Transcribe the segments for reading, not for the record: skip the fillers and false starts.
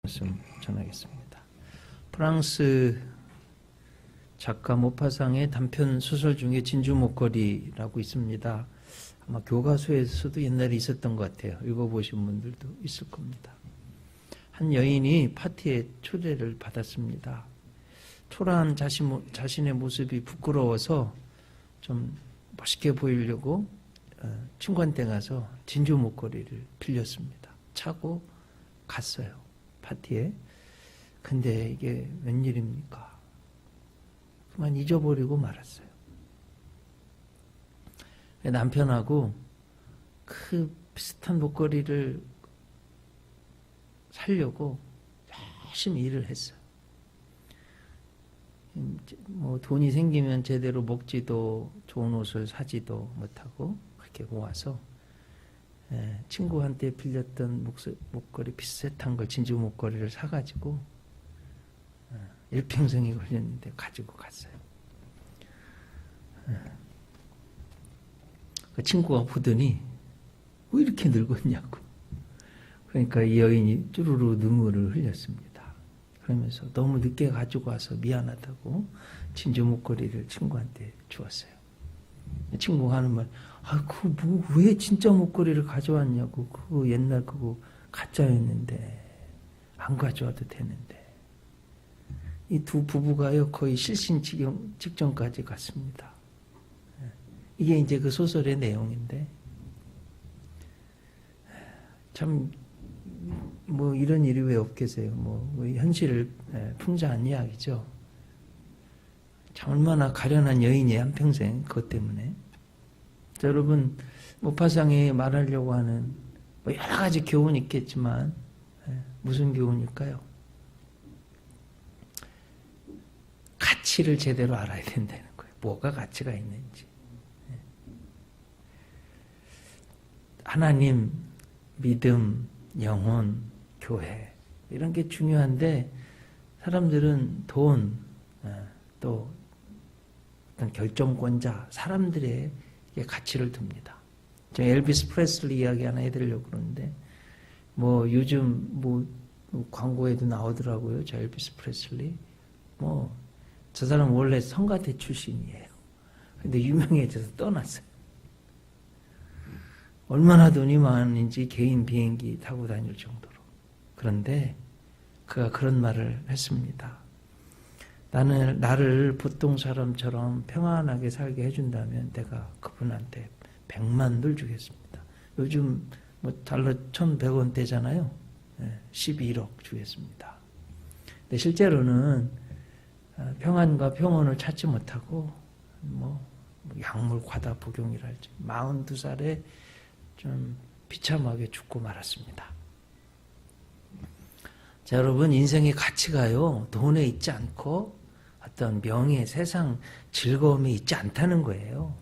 말씀 전하겠습니다. 프랑스 작가 모파상의 단편 소설 중에 진주 목걸이라고 있습니다. 아마 교과서에서도 옛날에 있었던 것 같아요. 읽어보신 분들도 있을 겁니다. 한 여인이 파티에 초대를 받았습니다. 초라한 자신의 모습이 부끄러워서 좀 멋있게 보이려고 친구한테 가서 진주 목걸이를 빌렸습니다. 차고 갔어요. 파티에. 근데 이게 웬일입니까? 그만 잊어버리고 말았어요. 남편하고 그 비슷한 목걸이를 사려고 열심히 일을 했어요. 뭐 돈이 생기면 제대로 먹지도 좋은 옷을 사지도 못하고 그렇게 모아서 친구한테 빌렸던 목걸이 비슷한 걸 진주 목걸이를 사가지고 일평생이 걸렸는데 가지고 갔어요. 그 친구가 보더니 왜 이렇게 늙었냐고. 그러니까 이 여인이 쭈루루 눈물을 흘렸습니다. 그러면서 너무 늦게 가지고 와서 미안하다고 진주 목걸이를 친구한테 주었어요. 친구가 하는 말, 왜 진짜 목걸이를 가져왔냐고. 그거 옛날 그거 가짜였는데 안 가져와도 되는데. 이 두 부부가요 거의 실신 직전까지 갔습니다. 이게 이제 그 소설의 내용인데 참 뭐 이런 일이 왜 없겠어요. 뭐 현실을 풍자한 이야기죠. 참 얼마나 가련한 여인이 한평생 그것 때문에. 자, 여러분 모파상이 말하려고 하는 뭐 여러 가지 교훈이 있겠지만 무슨 교훈일까요? 가치를 제대로 알아야 된다는 거예요. 뭐가 가치가 있는지. 하나님, 믿음, 영혼, 교회 이런 게 중요한데 사람들은 돈, 또 어떤 결정권자, 사람들의 가치를 둡니다. 제가 엘비스 프레슬리 이야기 하나 해드리려고 그러는데 뭐 요즘 뭐 광고에도 나오더라고요. 저 엘비스 프레슬리. 뭐 저 사람 원래 성가대 출신이에요. 근데 유명해져서 떠났어요. 얼마나 돈이 많은지 개인 비행기 타고 다닐 정도로. 그런데 그가 그런 말을 했습니다. 나를 보통 사람처럼 평안하게 살게 해준다면 내가 그분한테 100만 불 주겠습니다. 요즘 뭐 달러 1,100원대잖아요. 12억 주겠습니다. 근데 실제로는 평안과 평온을 찾지 못하고 뭐 약물 과다 복용이랄지 42살에 좀 비참하게 죽고 말았습니다. 자, 여러분 인생의 가치가요 돈에 있지 않고 어떤 명예, 세상 즐거움에 있지 않다는 거예요.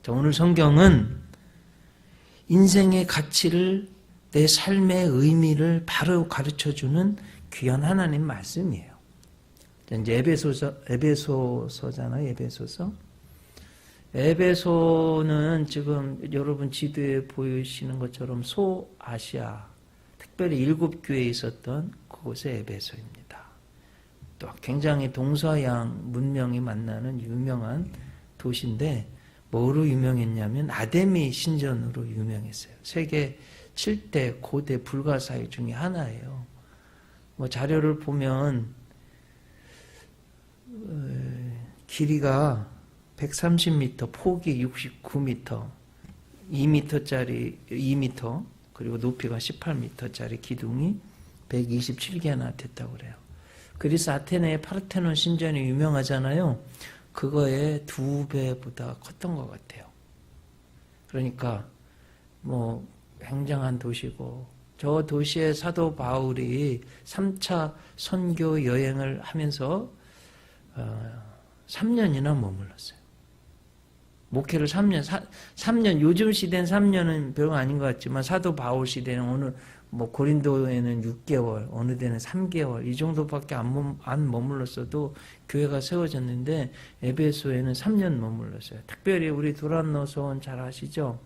자, 오늘 성경은 인생의 가치를 내 삶의 의미를 바로 가르쳐주는 귀한 하나님 말씀이에요. 이제 에베소서잖아요. 에베소는 지금 여러분 지도에 보이시는 것처럼 소아시아, 특별히 7교회에 있었던 그곳의 에베소입니다. 또 굉장히 동서양 문명이 만나는 유명한 도시인데 뭐로 유명했냐면 아데미 신전으로 유명했어요. 세계 7대 고대 불가사의 중에 하나예요. 뭐 자료를 보면 길이가 130m, 폭이 69m, 2m, 그리고 높이가 18m짜리 기둥이 127개나 됐다고 그래요. 그리스 아테네의 파르테논 신전이 유명하잖아요. 그거의 2배보다 컸던 것 같아요. 그러니까 뭐 굉장한 도시고 저 도시에 사도 바울이 3차 선교 여행을 하면서 3년이나 머물렀어요. 목회를 3년, 요즘 시대는 3년은 별거 아닌 것 같지만 사도 바울 시대는 오늘 뭐 고린도에는 6개월, 어느 데는 3개월 이 정도밖에 안 머물렀어도 교회가 세워졌는데 에베소에는 3년 머물렀어요. 특별히 우리 도란노 소원 잘 아시죠?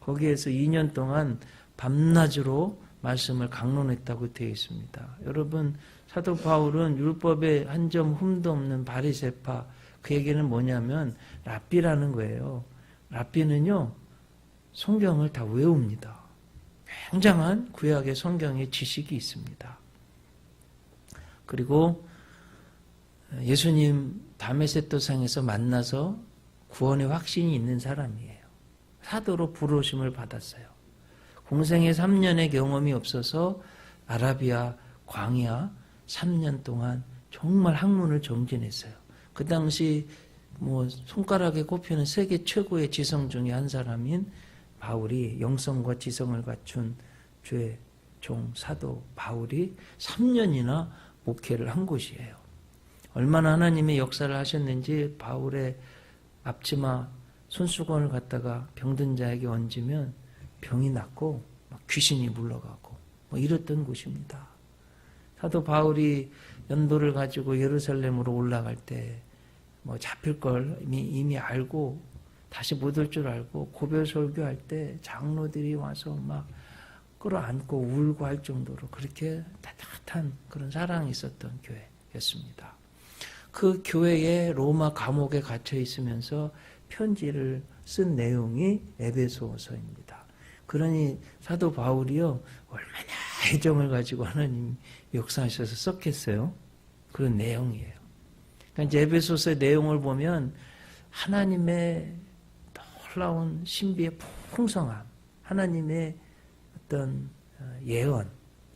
거기에서 2년 동안 밤낮으로 말씀을 강론했다고 되어 있습니다. 여러분, 사도 바울은 율법에 한 점 흠도 없는 바리새파, 그 얘기는 뭐냐면 랍비라는 거예요. 랍비는요, 성경을 다 외웁니다. 굉장한 구약의 성경의 지식이 있습니다. 그리고 예수님 다메섹도상에서 만나서 구원의 확신이 있는 사람이에요. 사도로 부르심을 받았어요. 공생애 3년의 경험이 없어서 아라비아 광야 3년 동안 정말 학문을 정진했어요. 그 당시 손가락에 꼽히는 세계 최고의 지성 중에 한 사람인 바울이, 영성과 지성을 갖춘 주의 종 사도 바울이 3년이나 목회를 한 곳이에요. 얼마나 하나님의 역사를 하셨는지 바울의 앞치마 손수건을 갖다가 병든 자에게 얹으면 병이 낫고 귀신이 물러가고 이랬던 곳입니다. 사도 바울이 연도를 가지고 예루살렘으로 올라갈 때 잡힐 걸 이미 알고 다시 못 올 줄 알고 고별 설교할 때 장로들이 와서 막 끌어안고 울고 할 정도로 그렇게 따뜻한 그런 사랑이 있었던 교회였습니다. 그 교회에 로마 감옥에 갇혀 있으면서 편지를 쓴 내용이 에베소서입니다. 그러니 사도 바울이요, 얼마나 애정을 가지고 하나님 역사하셔서 썼겠어요? 그런 내용이에요. 그러니까 이제 에베소서의 내용을 보면 하나님의 놀라운 신비의 풍성함, 하나님의 어떤 예언,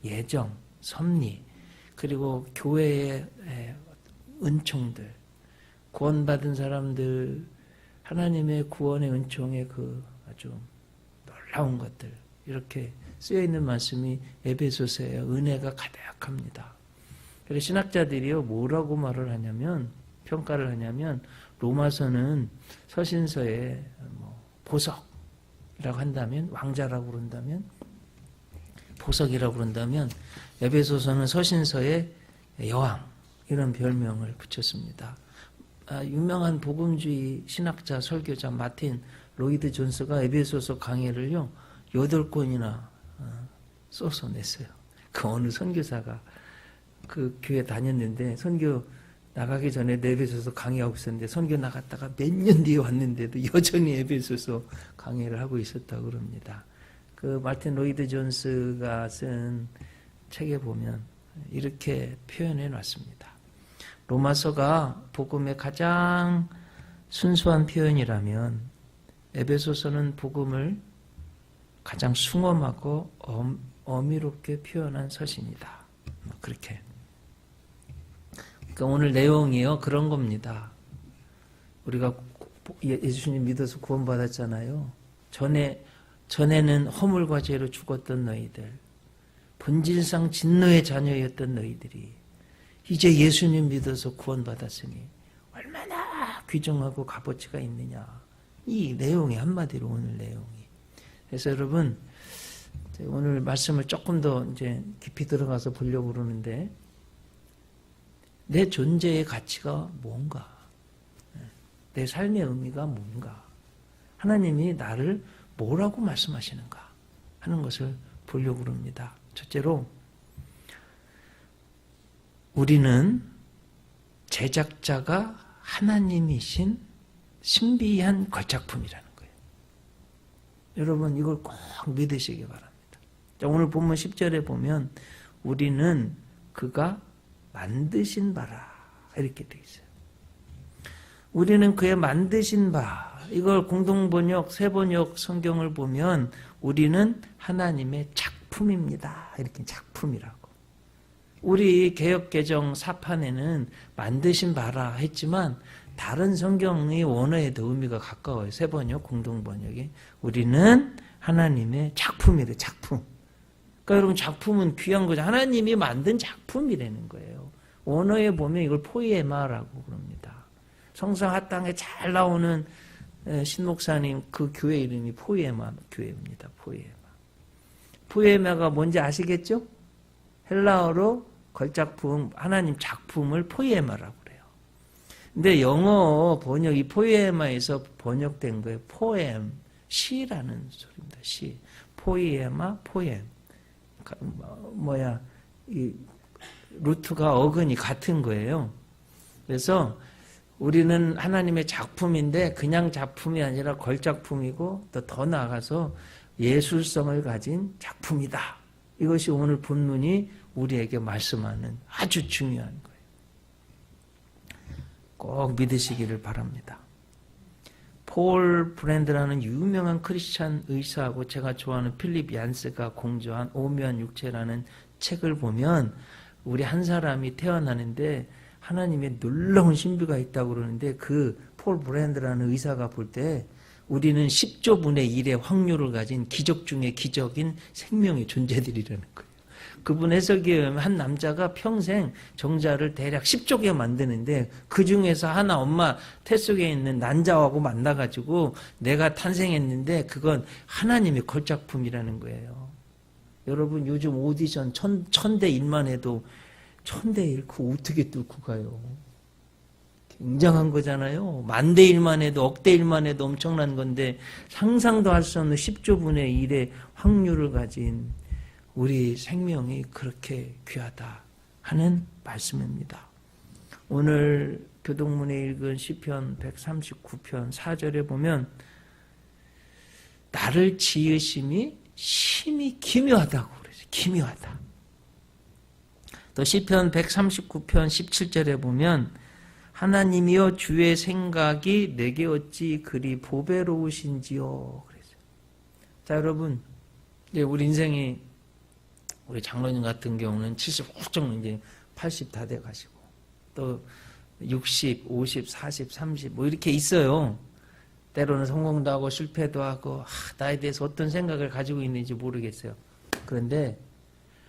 예정, 섭리, 그리고 교회의 은총들, 구원받은 사람들, 하나님의 구원의 은총의 그 아주 놀라운 것들, 이렇게 쓰여있는 말씀이 에베소서의 은혜가 가득합니다. 그래서 신학자들이요, 뭐라고 말을 하냐면, 평가를 하냐면, 로마서는 서신서의 보석이라고 한다면, 왕자라고 그런다면, 보석이라고 그런다면, 에베소서는 서신서의 여왕, 이런 별명을 붙였습니다. 유명한 복음주의 신학자, 설교자 마틴 로이드 존스가 에베소서 강해를요 8권이나 써서 냈어요. 그 어느 선교사가 그 교회 다녔는데 선교 나가기 전에 에베소서 강의하고 있었는데 선교 나갔다가 몇 년 뒤에 왔는데도 여전히 에베소서 강의를 하고 있었다고 그럽니다. 그 마틴 로이드 존스가 쓴 책에 보면 이렇게 표현해 놨습니다. 로마서가 복음의 가장 순수한 표현이라면 에베소서는 복음을 가장 숭엄하고 어미롭게 표현한 서신이다. 그렇게. 그러니까 오늘 내용이요, 그런 겁니다. 우리가 예수님 믿어서 구원받았잖아요. 전에는 허물과 죄로 죽었던 너희들, 본질상 진노의 자녀였던 너희들이 이제 예수님 믿어서 구원받았으니 얼마나 귀중하고 값어치가 있느냐. 이 내용이 한마디로 오늘 내용이. 그래서 여러분, 오늘 말씀을 조금 더 이제 깊이 들어가서 보려고 그러는데, 내 존재의 가치가 뭔가? 내 삶의 의미가 뭔가? 하나님이 나를 뭐라고 말씀하시는가? 하는 것을 보려고 그럽니다. 첫째로, 우리는 제작자가 하나님이신 신비한 걸작품이라는 거예요. 여러분, 이걸 꼭 믿으시기 바랍니다. 자, 오늘 본문 10절에 보면 우리는 그가 만드신 바라 이렇게 되어 있어요. 우리는 그의 만드신 바, 이걸 공동번역, 세번역 성경을 보면 우리는 하나님의 작품입니다. 이렇게 작품이라고. 우리 개역개정 사판에는 만드신 바라 했지만 다른 성경의 원어에 더 의미가 가까워요. 세번역, 공동번역이. 우리는 하나님의 작품이래, 작품. 그러니까 여러분, 작품은 귀한 거죠. 하나님이 만든 작품이라는 거예요. 원어에 보면 이걸 포이에마라고 그럽니다. 성상 하땅에 잘 나오는 신목사님 그 교회 이름이 포이에마 교회입니다. 포이에마. 포이에마가 뭔지 아시겠죠? 헬라어로 걸작품, 하나님 작품을 포이에마라고 그래요. 근데 영어 번역이 포이에마에서 번역된 거예요. 포엠, 시라는 소리입니다. 시. 포이에마, 포엠. 이 루트가 어근이 같은 거예요. 그래서 우리는 하나님의 작품인데 그냥 작품이 아니라 걸작품이고 또 더 나아가서 예술성을 가진 작품이다. 이것이 오늘 본문이 우리에게 말씀하는 아주 중요한 거예요. 꼭 믿으시기를 바랍니다. 폴 브랜드라는 유명한 크리스찬 의사하고 제가 좋아하는 필립 얀스가 공저한 오묘한 육체라는 책을 보면 우리 한 사람이 태어나는데 하나님의 놀라운 신비가 있다고 그러는데 그 폴 브랜드라는 의사가 볼 때 우리는 10조 분의 1의 확률을 가진 기적 중의 기적인 생명의 존재들이라는 거예요. 그분 해석에 의하면 한 남자가 평생 정자를 대략 10조 개 만드는데 그 중에서 하나 엄마 태 속에 있는 난자하고 만나가지고 내가 탄생했는데 그건 하나님의 걸작품이라는 거예요. 여러분 요즘 오디션 1000대 1만 해도 1000대 1 그거 어떻게 뚫고 가요? 굉장한 거잖아요. 10,000대 1만 해도 억대 1만 해도 엄청난 건데 상상도 할 수 없는 10조 분의 1의 확률을 가진 우리 생명이 그렇게 귀하다 하는 말씀입니다. 오늘 교동문에 읽은 시편 139편 4절에 보면 나를 지으심이 심히 기묘하다고 그러죠. 기묘하다. 또 시편 139편 17절에 보면 하나님이여 주의 생각이 내게 어찌 그리 보배로우신지요. 그래서 자 여러분 이제 우리 인생이 우리 장로님 같은 경우는 70 훌쩍 이제 80 다 돼 가시고 또 60, 50, 40, 30 뭐 이렇게 있어요. 때로는 성공도 하고 실패도 하고 나에 대해서 어떤 생각을 가지고 있는지 모르겠어요. 그런데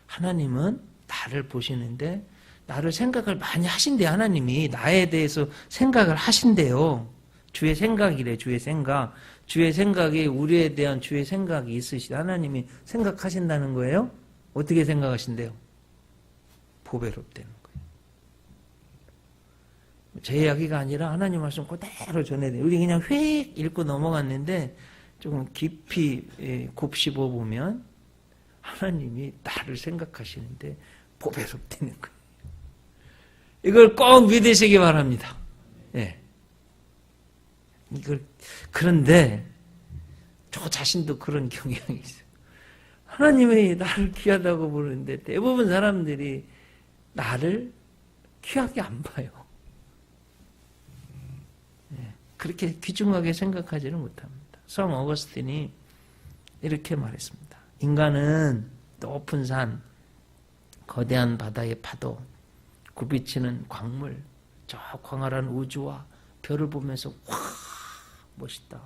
하나님은 나를 보시는데 나를 생각을 많이 하신대. 하나님이 나에 대해서 생각을 하신대요. 주의 생각이래. 주의 생각. 주의 생각이 우리에 대한 주의 생각이 있으시대. 하나님이 생각하신다는 거예요. 어떻게 생각하신대요? 보배롭다는 거예요. 제 이야기가 아니라 하나님 말씀 그대로 전해야 돼요. 우리 그냥 휙 읽고 넘어갔는데 조금 깊이 곱씹어 보면 하나님이 나를 생각하시는데 보배롭다는 거예요. 이걸 꼭 믿으시기 바랍니다. 예. 그런데 저 자신도 그런 경향이 있어요. 하나님이 나를 귀하다고 부르는데 대부분 사람들이 나를 귀하게 안 봐요. 예. 그렇게 귀중하게 생각하지는 못합니다. 성 어거스틴이 이렇게 말했습니다. 인간은 높은 산, 거대한 바다의 파도, 굽이치는 광물, 저 광활한 우주와 별을 보면서 와 멋있다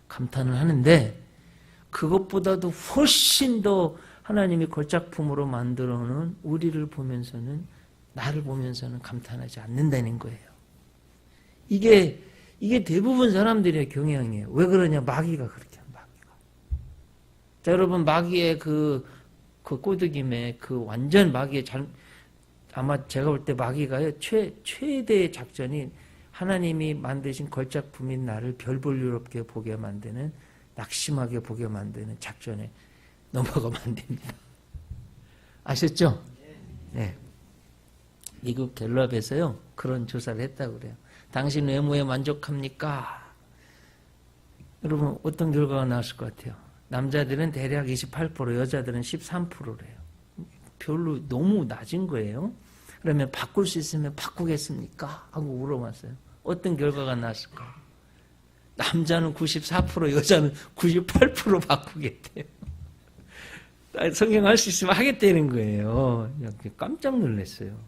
감탄을 하는데 그것보다도 훨씬 더 하나님이 걸작품으로 만들어 놓은 우리를 보면서는 나를 보면서는 감탄하지 않는다는 거예요. 이게 대부분 사람들의 경향이에요. 왜 그러냐? 마귀가 그렇게 합니다. 마귀가. 자, 여러분 마귀의 그 꼬드김에 그 완전 마귀의 아마 제가 볼 때 마귀가요 최대의 작전이 하나님이 만드신 걸작품인 나를 별 볼 일 없게 보게 만드는 낙심하게 보게 만드는 작전에 넘어가면 안 됩니다. 아셨죠? 네. 미국 갤럽에서요 그런 조사를 했다고 그래요. 당신 외모에 만족합니까? 여러분 어떤 결과가 나왔을 것 같아요? 남자들은 대략 28%, 여자들은 13%래요. 별로 너무 낮은 거예요. 그러면 바꿀 수 있으면 바꾸겠습니까? 하고 물어봤어요. 어떤 결과가 나왔을까요? 남자는 94%, 여자는 98% 바꾸겠대요. 성경 할 수 있으면 하겠다는 거예요. 깜짝 놀랐어요.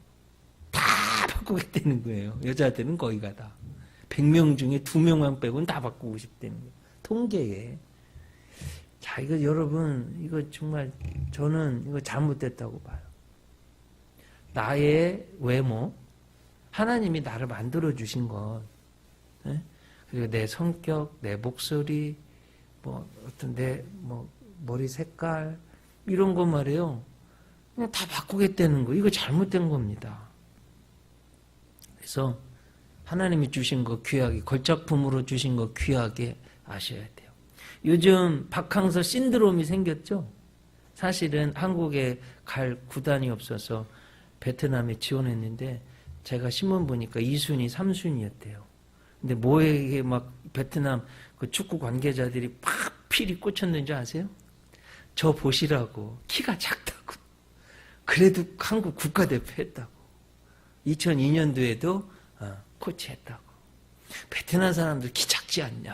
다 바꾸겠다는 거예요. 여자들은 거의가 다. 100명 중에 2명만 빼고는 다 바꾸고 싶다는 거예요. 통계에. 자, 이거 여러분, 이거 정말 저는 이거 잘못됐다고 봐요. 나의 외모, 하나님이 나를 만들어 주신 것, 네? 그리고 내 성격, 내 목소리, 뭐 어떤 내 뭐 머리 색깔 이런 거 말이에요. 그냥 다 바꾸겠다는 거, 이거 잘못된 겁니다. 그래서 하나님이 주신 거 귀하게, 걸작품으로 주신 거 귀하게 아셔야 돼요. 요즘 박항서 신드롬이 생겼죠. 사실은 한국에 갈 구단이 없어서 베트남에 지원했는데 제가 신문 보니까 2순위, 3순위였대요. 근데 뭐에 막 베트남 그 축구 관계자들이 팍 필이 꽂혔는지 아세요? 저 보시라고 키가 작다고. 그래도 한국 국가대표 했다고. 2002년도에도 코치했다고. 베트남 사람들 키 작지 않냐.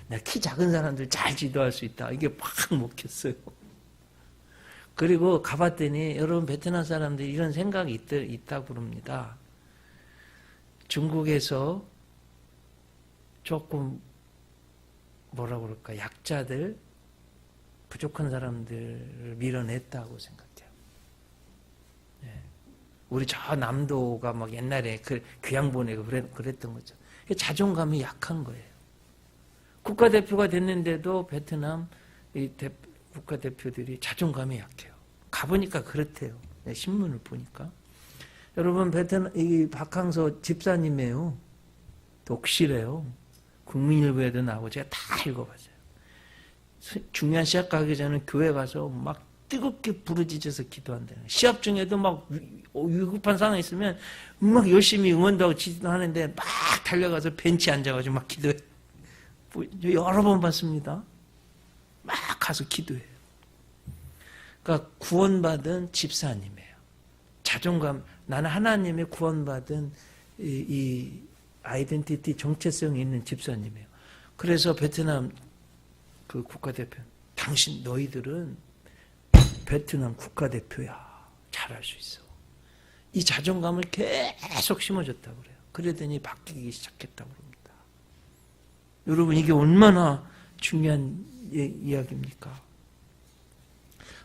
나 키 작은 사람들 잘 지도할 수 있다. 이게 팍 먹혔어요. 그리고 가봤더니 여러분 베트남 사람들이 이런 생각이 있다고 그럽니다. 중국에서 조금 뭐라 그럴까 약자들 부족한 사람들을 밀어냈다고 생각해요. 네. 우리 저 남도가 막 옛날에 귀양 보내고 그랬던 거죠. 자존감이 약한 거예요. 국가대표가 됐는데도 베트남 국가대표들이 자존감이 약해요. 가보니까 그렇대요. 네, 신문을 보니까. 여러분 이 박항서 집사님이에요. 독실해요. 국민일보에도 나오고 제가 다 읽어봤어요. 중요한 시합 가기 전에 교회 가서 막 뜨겁게 부르짖어서 기도한다는 거예요. 시합 중에도 막 위급한 상황이 있으면 막 열심히 응원도 하고 지지도 하는데 막 달려가서 벤치에 앉아가지고 막 기도해요. 여러 번 봤습니다. 막 가서 기도해요. 그러니까 구원받은 집사님이에요. 자존감, 나는 하나님의 구원받은 이 아이덴티티 정체성이 있는 집사님이에요. 그래서 베트남 그 국가대표, 당신 너희들은 베트남 국가대표야. 잘할 수 있어. 이 자존감을 계속 심어줬다고 그래요. 그러더니 바뀌기 시작했다고 그럽니다. 여러분 이게 얼마나 중요한 이야기입니까?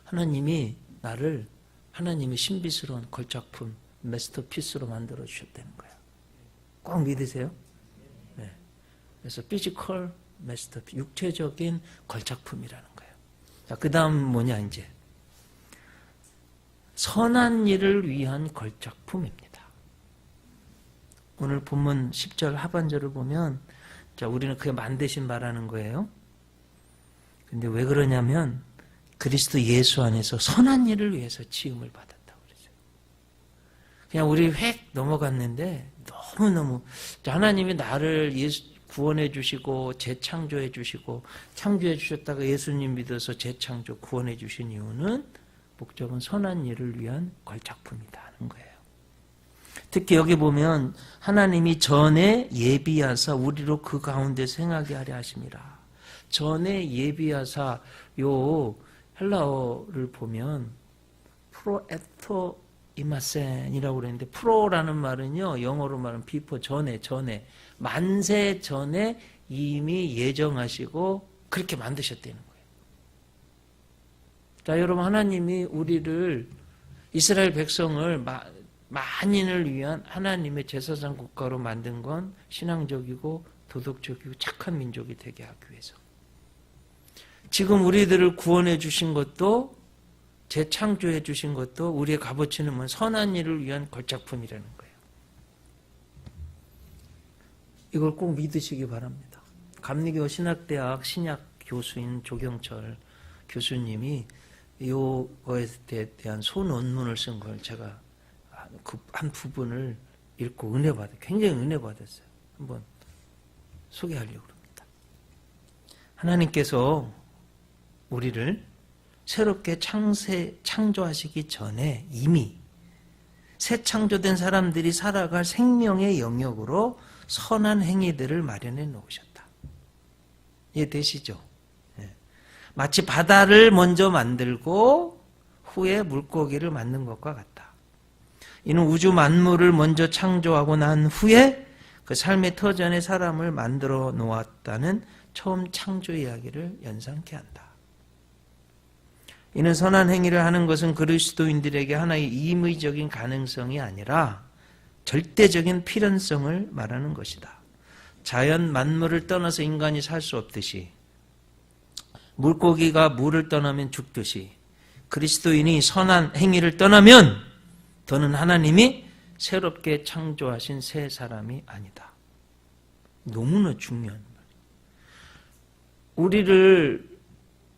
하나님이 나를 하나님의 신비스러운 걸작품 마스터피스로 만들어 주셨다는 거예요. 꼭 믿으세요? 네. 그래서 피지컬 마스터피스, 육체적인 걸작품이라는 거예요. 자, 그 다음 뭐냐 이제 선한 일을 위한 걸작품입니다. 오늘 본문 10절 하반절을 보면 자, 우리는 그게 만드신 바라는 거예요. 근데 왜 그러냐면 그리스도 예수 안에서 선한 일을 위해서 지음을 받았다고 그러죠. 그냥 우리 획 넘어갔는데 너무너무 하나님이 나를 구원해 주시고 재창조해 주시고 창조해 주셨다가 예수님 믿어서 재창조 구원해 주신 이유는 목적은 선한 일을 위한 걸작품이다 하는 거예요. 특히 여기 보면 하나님이 전에 예비하사 우리로 그 가운데 생하게 하려 하심이라. 전에 예비하사 요 헬라어를 보면 프로에토 이마센이라고 그랬는데 프로라는 말은요 영어로 말하면 비포 전에 만세 전에 이미 예정하시고 그렇게 만드셨다는 거예요. 자 여러분 하나님이 우리를 이스라엘 백성을 만인을 위한 하나님의 제사장 국가로 만든 건 신앙적이고 도덕적이고 착한 민족이 되게 하기 위해서. 지금 우리들을 구원해 주신 것도 재창조해 주신 것도 우리의 값어치는 뭐 선한 일을 위한 걸작품이라는 거예요. 이걸 꼭 믿으시기 바랍니다. 감리교 신학대학 신약 교수인 조경철 교수님이 이거에 대한 소논문을 쓴 걸 제가 그 한 부분을 읽고 굉장히 은혜 받았어요. 한번 소개하려고 합니다. 하나님께서 우리를 새롭게 창조하시기 전에 이미 새 창조된 사람들이 살아갈 생명의 영역으로 선한 행위들을 마련해 놓으셨다. 이해되시죠? 네. 마치 바다를 먼저 만들고 후에 물고기를 만든 것과 같다. 이는 우주 만물을 먼저 창조하고 난 후에 그 삶의 터전에 사람을 만들어 놓았다는 처음 창조 이야기를 연상케 한다. 이는 선한 행위를 하는 것은 그리스도인들에게 하나의 임의적인 가능성이 아니라 절대적인 필연성을 말하는 것이다. 자연 만물을 떠나서 인간이 살 수 없듯이 물고기가 물을 떠나면 죽듯이 그리스도인이 선한 행위를 떠나면 더는 하나님이 새롭게 창조하신 새 사람이 아니다. 너무나 중요한 말이에요. 우리를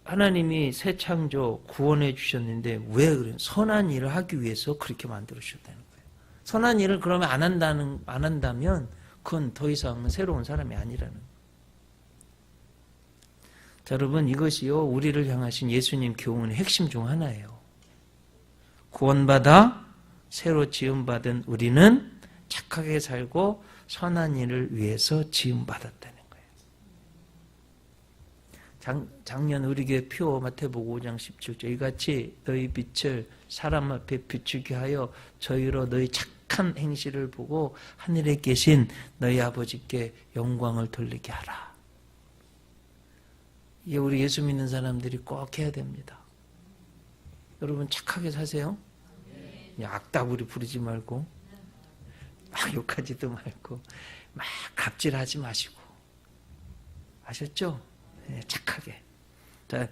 하나님이 새 창조 구원해 주셨는데 왜 그래요? 선한 일을 하기 위해서 그렇게 만들어 주셨다는 거예요. 선한 일을 그러면 안 한다면 그건 더 이상 새로운 사람이 아니라는 거예요. 자, 여러분, 이것이요 우리를 향하신 예수님 교훈의 핵심 중 하나예요. 구원받아 새로 지음받은 우리는 착하게 살고 선한 일을 위해서 지음받았다는 거예요. 작년 우리 교회 표 마태복음 5장 17절 이같이 너희 빛을 사람 앞에 비추게 하여 저희로 너희 착한 행실을 보고 하늘에 계신 너희 아버지께 영광을 돌리게 하라. 이게 우리 예수 믿는 사람들이 꼭 해야 됩니다. 여러분 착하게 사세요. 악다구리 부리지 말고 막 욕하지도 말고 막 갑질하지 마시고 아셨죠? 네, 착하게. 자,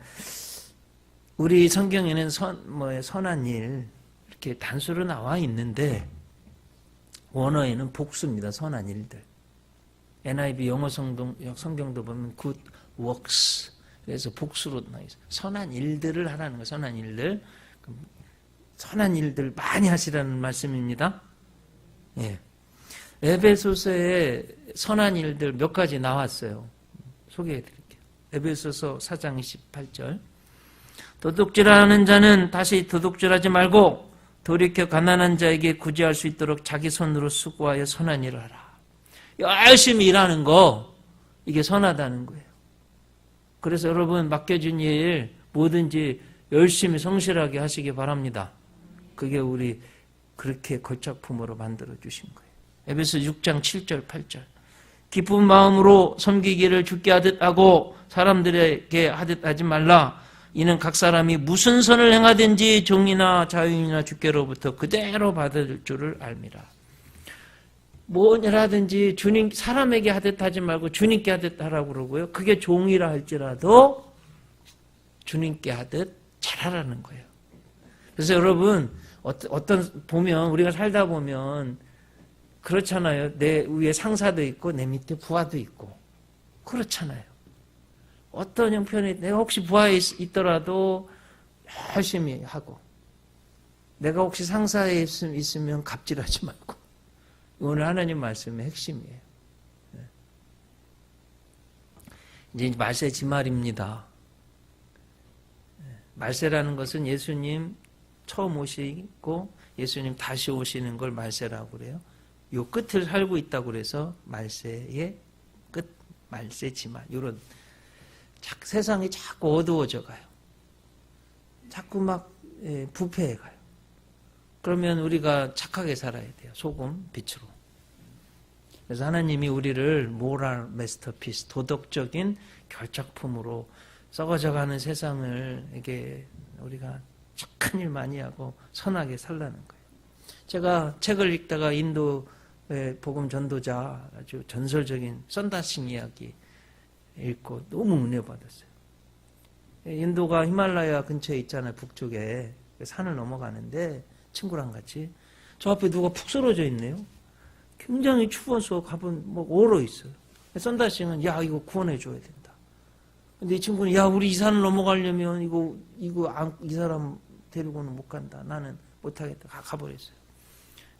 우리 성경에는 선한 일 이렇게 단수로 나와 있는데 원어에는 복수입니다. 선한 일들. NIV 영어 성경도 보면 good works. 그래서 복수로 나와 있어요. 선한 일들을 하라는 거예요. 선한 일들. 선한 일들 많이 하시라는 말씀입니다. 예. 에베소서에 선한 일들 몇 가지 나왔어요. 소개해 드릴게요. 에베소서 4장 28절. 도둑질하는 자는 다시 도둑질하지 말고 돌이켜 가난한 자에게 구제할 수 있도록 자기 손으로 수고하여 선한 일을 하라. 열심히 일하는 거 이게 선하다는 거예요. 그래서 여러분 맡겨진 일 뭐든지 열심히 성실하게 하시기 바랍니다. 그게 우리 그렇게 걸작품으로 만들어 주신 거예요. 에베소 6장 7절 8절. 기쁜 마음으로 섬기기를 주께 하듯 하고 사람들에게 하듯 하지 말라. 이는 각 사람이 무슨 선을 행하든지 종이나 자유인이나 주께로부터 그대로 받을 줄을 알미라. 뭐라든지 주님 사람에게 하듯 하지 말고 주님께 하듯 하라고 그러고요. 그게 종이라 할지라도 주님께 하듯 잘하라는 거예요. 그래서 여러분 보면 우리가 살다 보면 그렇잖아요. 내 위에 상사도 있고 내 밑에 부하도 있고 그렇잖아요. 어떤 형편에 내가 혹시 부하에 있더라도 열심히 하고 내가 혹시 상사에 있으면 갑질하지 말고 오늘 하나님 말씀의 핵심이에요. 이제 말세 지말입니다. 말세라는 것은 예수님 처음 오시고 예수님 다시 오시는 걸 말세라고 그래요. 요 끝을 살고 있다고 그래서 말세의 끝, 말세 지말 이런 세상이 자꾸 어두워져 가요. 자꾸 막 부패해 가요. 그러면 우리가 착하게 살아야 돼요. 소금, 빛으로. 그래서 하나님이 우리를 모랄 마스터피스, 도덕적인 결작품으로 썩어져가는 세상을 이게 우리가 착한 일 많이 하고 선하게 살라는 거예요. 제가 책을 읽다가 인도의 복음 전도자 아주 전설적인 썬다싱 이야기 읽고 너무 은혜 받았어요. 인도가 히말라야 근처에 있잖아요. 북쪽에 산을 넘어가는데 친구랑 같이 저 앞에 누가 푹 쓰러져 있네요. 굉장히 추워서 가본 얼어 있어요. 썬다싱은 야 이거 구원해 줘야 된다. 근데 이 친구는 야 우리 이 산을 넘어가려면 이 사람 데리고는 못 간다. 나는 못 하겠다. 가버렸어요.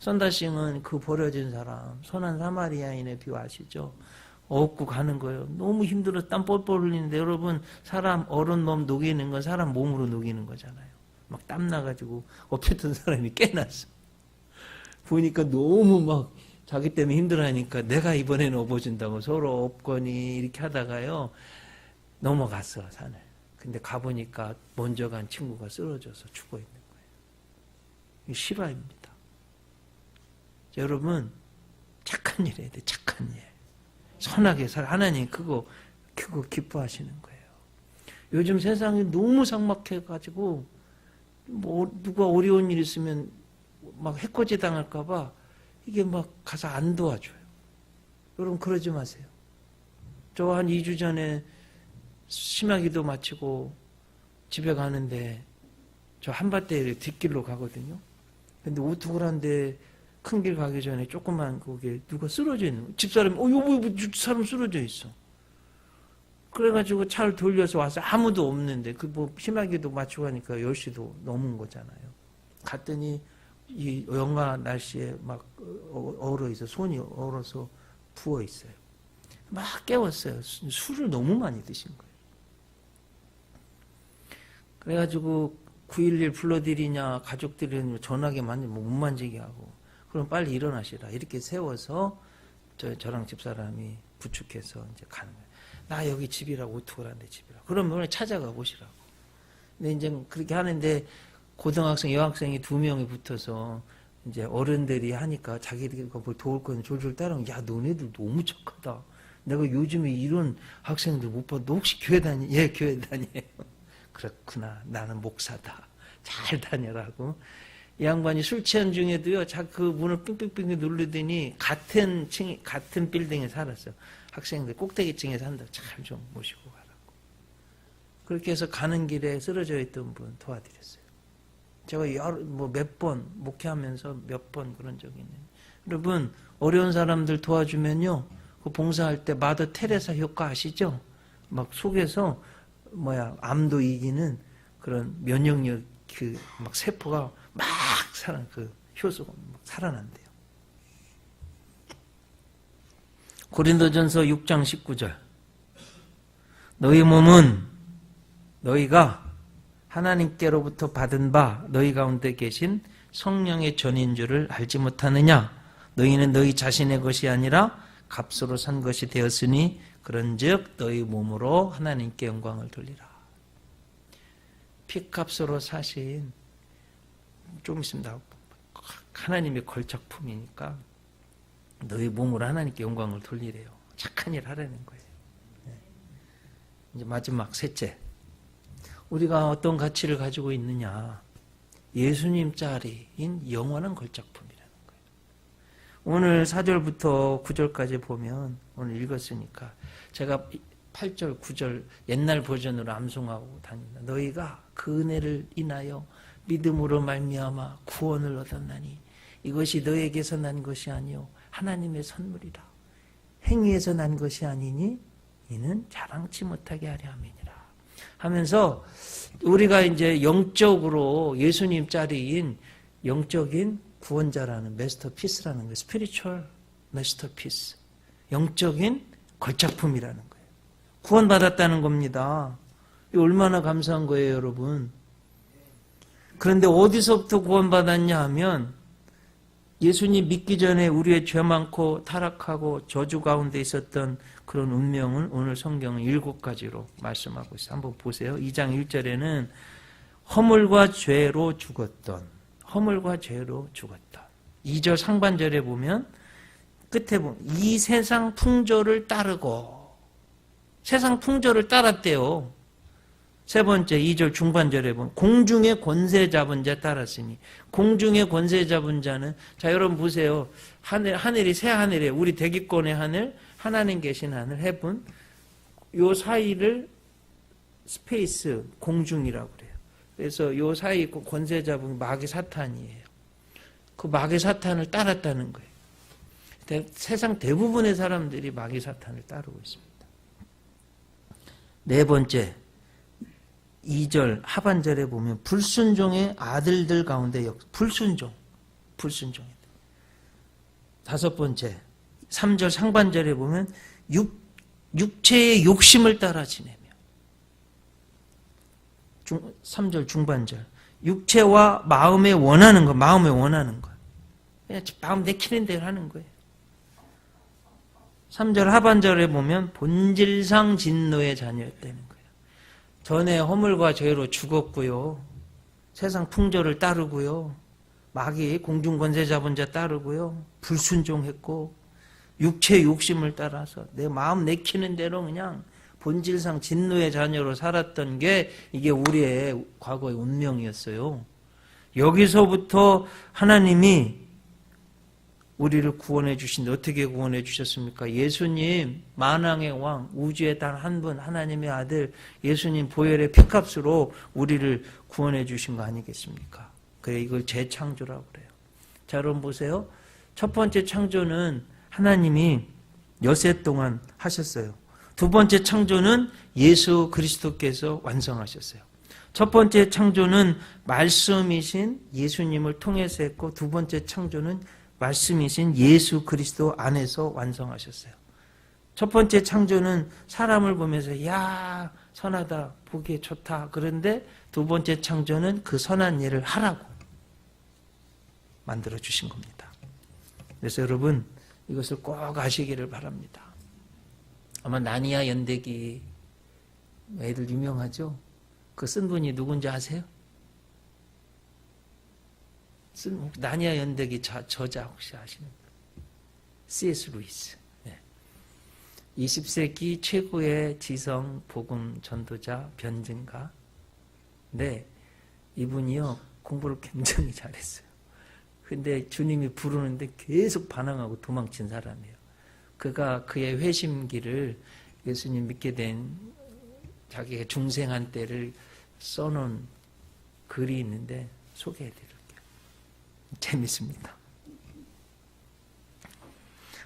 썬다싱은 그 버려진 사람 선한 사마리아인의 비유 아시죠? 업고 가는 거예요. 너무 힘들어서 땀 뻘뻘 흘리는데 여러분 사람 어른 몸 녹이는 건 사람 몸으로 녹이는 거잖아요. 막 땀 나가지고 업혔던 사람이 깨났어. 보니까 너무 막 자기 때문에 힘들어하니까 내가 이번에는 업어준다고 서로 업거니 이렇게 하다가요 넘어갔어 산을. 근데 가보니까 먼저 간 친구가 쓰러져서 죽어 있는 거예요. 이 실화입니다. 자, 여러분 착한 일 해야 돼. 착한 일. 선하게 살아. 하나님 그거 기뻐하시는 거예요. 요즘 세상이 너무 삭막해가지고 누가 어려운 일 있으면 막 해코지 당할까봐 이게 막 가서 안 도와줘요. 여러분 그러지 마세요. 저 한 2주 전에 심야기도 마치고 집에 가는데 저 한밭대 뒷길로 가거든요. 근데 오토그란데 큰 길 가기 전에 조그만 거기에 누가 쓰러져 있는 거예요. 집사람이 여기 사람 쓰러져 있어. 그래가지고 차를 돌려서 와서 아무도 없는데, 뭐 심하게도 맞추고 가니까 10시도 넘은 거잖아요. 갔더니 이 영하 날씨에 막 얼어 있어, 손이 얼어서 부어 있어요. 막 깨웠어요. 술을 너무 많이 드신 거예요. 그래가지고 911 불러드리냐, 가족들이 전화기 못 만지게 하고, 그럼 빨리 일어나시라. 이렇게 세워서 저랑 집사람이 부축해서 이제 가는 거예요. 나 여기 집이라고, 어떻게 하는데 집이라고. 그러면 찾아가 보시라고. 근데 이제 그렇게 하는데 고등학생, 여학생이 2명이 붙어서 이제 어른들이 하니까 자기들과 뭘 도울 거는 졸졸 따라오면, 야, 너네들 너무 착하다. 내가 요즘에 이런 학생들 못 봐. 너 혹시 교회 다니? 예, 교회 다녀요. 그렇구나. 나는 목사다. 잘 다녀라고. 이 양반이 술 취한 중에도요, 그 문을 삥삥삥 누르더니 같은 빌딩에 살았어요. 학생들 꼭대기층에 산다. 잘 좀 모시고 가라고. 그렇게 해서 가는 길에 쓰러져 있던 분 도와드렸어요. 제가 몇 번 목회하면서 몇 번 그런 적이 있는데, 여러분 어려운 사람들 도와주면요, 그 봉사할 때 마더 테레사 효과 아시죠? 막 속에서 암도 이기는 그런 면역력 막 세포가 막 효소가 막 살아난대요. 고린도전서 6장 19절. 너희 몸은 너희가 하나님께로부터 받은 바 너희 가운데 계신 성령의 전인 줄을 알지 못하느냐? 너희는 너희 자신의 것이 아니라 값으로 산 것이 되었으니 그런즉 너희 몸으로 하나님께 영광을 돌리라. 피값으로 사신, 좀 있으면 다 하나님의 걸작품이니까 너희 몸으로 하나님께 영광을 돌리래요. 착한 일 하라는 거예요. 이제 마지막 셋째, 우리가 어떤 가치를 가지고 있느냐. 예수님 자리인 영원한 걸작품이라는 거예요. 오늘 4절부터 9절까지 보면, 오늘 읽었으니까 제가 8절, 9절 옛날 버전으로 암송하고 다닌다. 너희가 그 은혜를 인하여 믿음으로 말미암아 구원을 얻었나니 이것이 너에게서 난 것이 아니요 하나님의 선물이라. 행위에서 난 것이 아니니 이는 자랑치 못하게 하려 함이니라. 하면서 우리가 이제 영적으로 예수님 자리인 영적인 구원자라는 마스터피스라는 거예요. 스피리추얼 마스터피스. 영적인 걸작품이라는 거예요. 구원받았다는 겁니다. 얼마나 감사한 거예요, 여러분. 그런데 어디서부터 구원받았냐 하면, 예수님 믿기 전에 우리의 죄 많고 타락하고 저주 가운데 있었던 그런 운명을 오늘 성경은 7가지로 말씀하고 있어요. 한번 보세요. 2장 1절에는 허물과 죄로 죽었던, 2절 상반절에 보면, 끝에 보면 이 세상 풍조를 따르고, 세상 풍조를 따랐대요. 세 번째 2절 중반절에 보면 공중의 권세 잡은 자 따랐으니, 공중의 권세 잡은 자는, 자 여러분 보세요. 하늘이 새 하늘이에요. 우리 대기권의 하늘, 하나님 계신 하늘, 헤븐. 요 사이를 스페이스, 공중이라고 그래요. 그래서 요 사이 있고 권세 잡은 마귀 사탄이에요. 그 마귀 사탄을 따랐다는 거예요. 세상 대부분의 사람들이 마귀 사탄을 따르고 있습니다. 네 번째 2절 하반절에 보면 불순종의 아들들 가운데 불순종에. 다섯 번째 3절 상반절에 보면 육체의 욕심을 따라 지내며. 3절 중반절 육체와 마음에 원하는 것. 그냥 마음 내키는 대로 하는 거예요. 3절 하반절에 보면 본질상 진노의 자녀였다는 거예요. 전에 허물과 죄로 죽었고요. 세상 풍조를 따르고요. 마귀 공중 권세 잡은 자 따르고요. 불순종했고 육체 욕심을 따라서 내 마음 내키는 대로 그냥 본질상 진노의 자녀로 살았던 게 이게 우리의 과거의 운명이었어요. 여기서부터 하나님이 우리를 구원해 주신데 어떻게 구원해 주셨습니까? 예수님 만왕의 왕, 우주의 단 한 분, 하나님의 아들 예수님 보혈의 피값으로 우리를 구원해 주신 거 아니겠습니까? 그래, 이걸 재창조라고 그래요. 자, 여러분 보세요. 첫 번째 창조는 하나님이 엿새 동안 하셨어요. 두 번째 창조는 예수 그리스도께서 완성하셨어요. 첫 번째 창조는 말씀이신 예수님을 통해서 했고, 두 번째 창조는 말씀이신 예수 그리스도 안에서 완성하셨어요. 첫 번째 창조는 사람을 보면서 야 선하다, 보기에 좋다. 그런데 두 번째 창조는 그 선한 일을 하라고 만들어 주신 겁니다. 그래서 여러분 이것을 꼭 아시기를 바랍니다. 아마 나니아 연대기 애들 유명하죠? 그 쓴 분이 누군지 아세요? 나니아 연대기 저자 혹시 아시는 분? C.S. 루이스. 20세기 최고의 지성 복음 전도자 변증가. 네, 이분이요 공부를 굉장히 잘했어요. 근데 주님이 부르는데 계속 반항하고 도망친 사람이에요. 그가 그의 회심기를 예수님 믿게 된 자기가 중생한 때를 써놓은 글이 있는데 소개해드릴게요. 재밌습니다.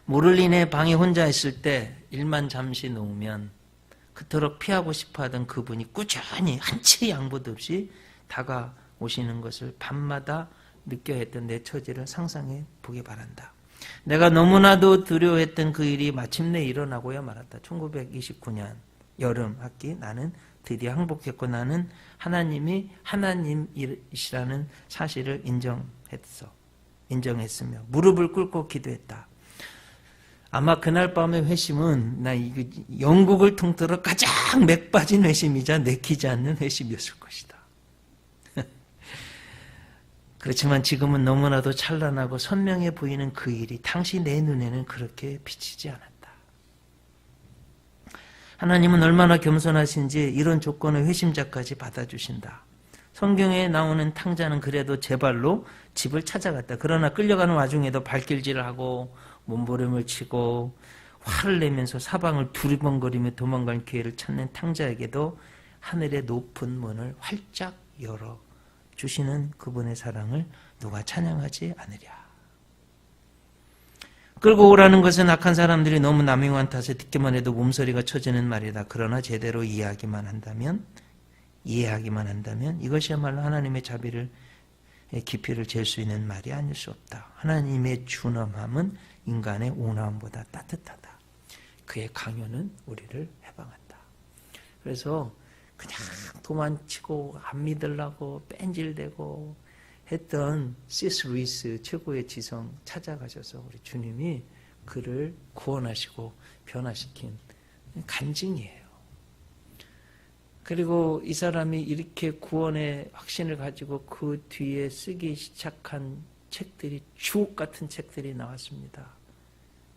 모를린의 방에 혼자 있을 때 일만 잠시 놓으면 그토록 피하고 싶어하던 그분이 꾸준히 한치의 양보도 없이 다가오시는 것을 밤마다 느껴야 했던 내 처지를 상상해 보기 바란다. 내가 너무나도 두려워했던 그 일이 마침내 일어나고야 말았다. 1929년 여름 학기 나는 드디어 항복했고 나는 하나님이 하나님이시라는 사실을 인정했으며 무릎을 꿇고 기도했다. 아마 그날 밤의 회심은 나 이거 영국을 통틀어 가장 맥 빠진 회심이자 내키지 않는 회심이었을 것이다. 그렇지만 지금은 너무나도 찬란하고 선명해 보이는 그 일이 당시 내 눈에는 그렇게 비치지 않았다. 하나님은 얼마나 겸손하신지 이런 조건의 회심자까지 받아주신다. 성경에 나오는 탕자는 그래도 제 발로 집을 찾아갔다. 그러나 끌려가는 와중에도 발길질을 하고 몸부림을 치고 화를 내면서 사방을 두리번거리며 도망갈 기회를 찾는 탕자에게도 하늘의 높은 문을 활짝 열어주시는 그분의 사랑을 누가 찬양하지 않으랴. 끌고 오라는 것은 악한 사람들이 너무 남용한 탓에 듣기만 해도 몸서리가 쳐지는 말이다. 그러나 제대로 이해하기만 한다면 이것이야말로 하나님의 자비를 깊이를 잴 수 있는 말이 아닐 수 없다. 하나님의 준엄함은 인간의 온화함보다 따뜻하다. 그의 강요는 우리를 해방한다. 그래서 그냥 도망치고 안 믿으려고 뺀질대고 했던 C.S. 루이스 최고의 지성 찾아가셔서 우리 주님이 그를 구원하시고 변화시킨 간증이에요. 그리고 이 사람이 이렇게 구원의 확신을 가지고 그 뒤에 쓰기 시작한 책들이 주옥 같은 책들이 나왔습니다.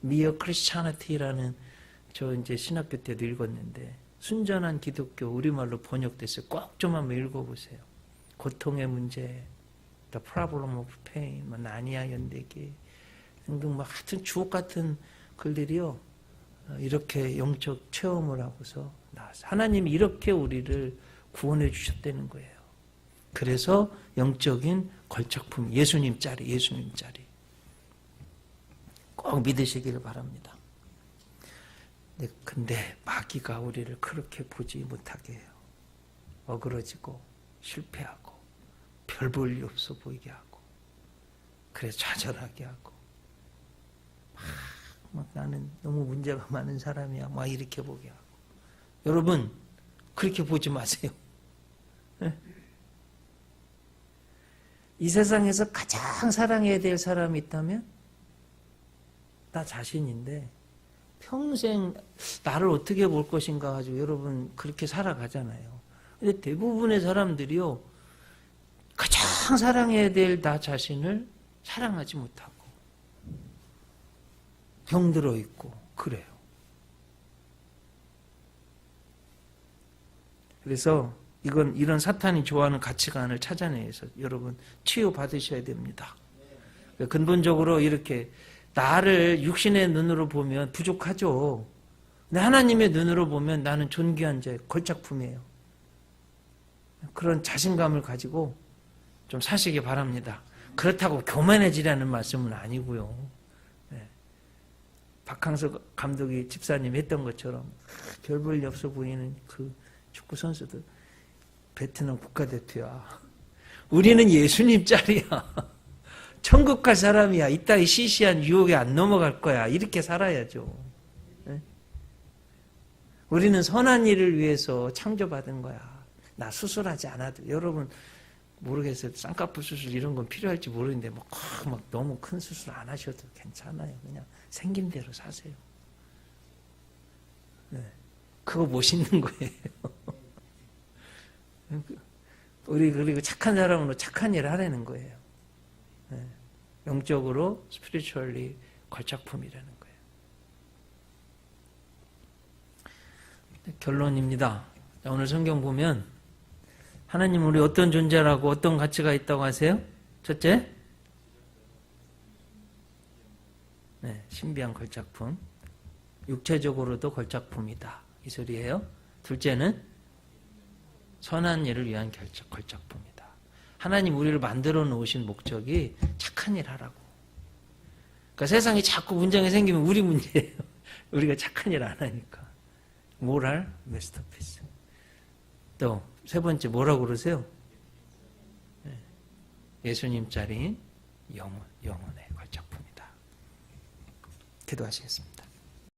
미어 크리스찬티라는 저 이제 신학교 때도 읽었는데 순전한 기독교 우리말로 번역됐어요. 꼭 좀 한번 읽어보세요. 고통의 문제, The Problem of Pain, 나니아 연대기 등등 막 하여튼 주옥 같은 글들이요. 이렇게 영적 체험을 하고서 나왔어요. 하나님이 이렇게 우리를 구원해 주셨다는 거예요. 그래서 영적인 걸작품 예수님 짜리 꼭 믿으시기를 바랍니다. 근데 마귀가 우리를 그렇게 보지 못하게 해요. 어그러지고 실패하고 별 볼 일 없어 보이게 하고 그래서 좌절하게 하고 막 나는 너무 문제가 많은 사람이야 막 이렇게 보게 하고 여러분 그렇게 보지 마세요. 이 세상에서 가장 사랑해야 될 사람이 있다면 나 자신인데 평생 나를 어떻게 볼 것인가 가지고 여러분 그렇게 살아가잖아요. 근데 대부분의 사람들이요 가장 사랑해야 될 나 자신을 사랑하지 못하고 병들어 있고 그래요. 그래서 이런 사탄이 좋아하는 가치관을 찾아내서 여러분 치유 받으셔야 됩니다. 근본적으로 이렇게 나를 육신의 눈으로 보면 부족하죠. 근데 하나님의 눈으로 보면 나는 존귀한 자, 걸작품이에요. 그런 자신감을 가지고 좀 사시기 바랍니다. 그렇다고 교만해지라는 말씀은 아니고요. 박항서 감독이 집사님 했던 것처럼 별 볼 일 없어 보이는 그 축구 선수들 베트남 국가대표야. 우리는 예수님 짤이야. 천국 갈 사람이야. 이따위 시시한 유혹에 안 넘어갈 거야. 이렇게 살아야죠. 네? 우리는 선한 일을 위해서 창조받은 거야. 나 수술하지 않아도. 여러분 모르겠어요. 쌍꺼풀 수술 이런 건 필요할지 모르는데 막 너무 큰 수술 안 하셔도 괜찮아요. 그냥 생긴 대로 사세요. 네. 그거 멋있는 거예요. 우리 그리고 착한 사람으로 착한 일을 하라는 거예요. 네. 영적으로 스피리추얼리 걸작품이라는 거예요. 결론입니다. 오늘 성경 보면 하나님 우리 어떤 존재라고 어떤 가치가 있다고 하세요? 첫째, 네, 신비한 걸작품. 육체적으로도 걸작품이다. 이 소리예요. 둘째는 선한 일을 위한 걸작품이다. 하나님 우리를 만들어 놓으신 목적이 착한 일 하라고. 그러니까 세상에 자꾸 문제가 생기면 우리 문제예요. 우리가 착한 일 안 하니까. 모랄 메스터피스. 또 세 번째 뭐라고 그러세요? 예수님 짤인 영혼의 걸작품이다. 기도하시겠습니다.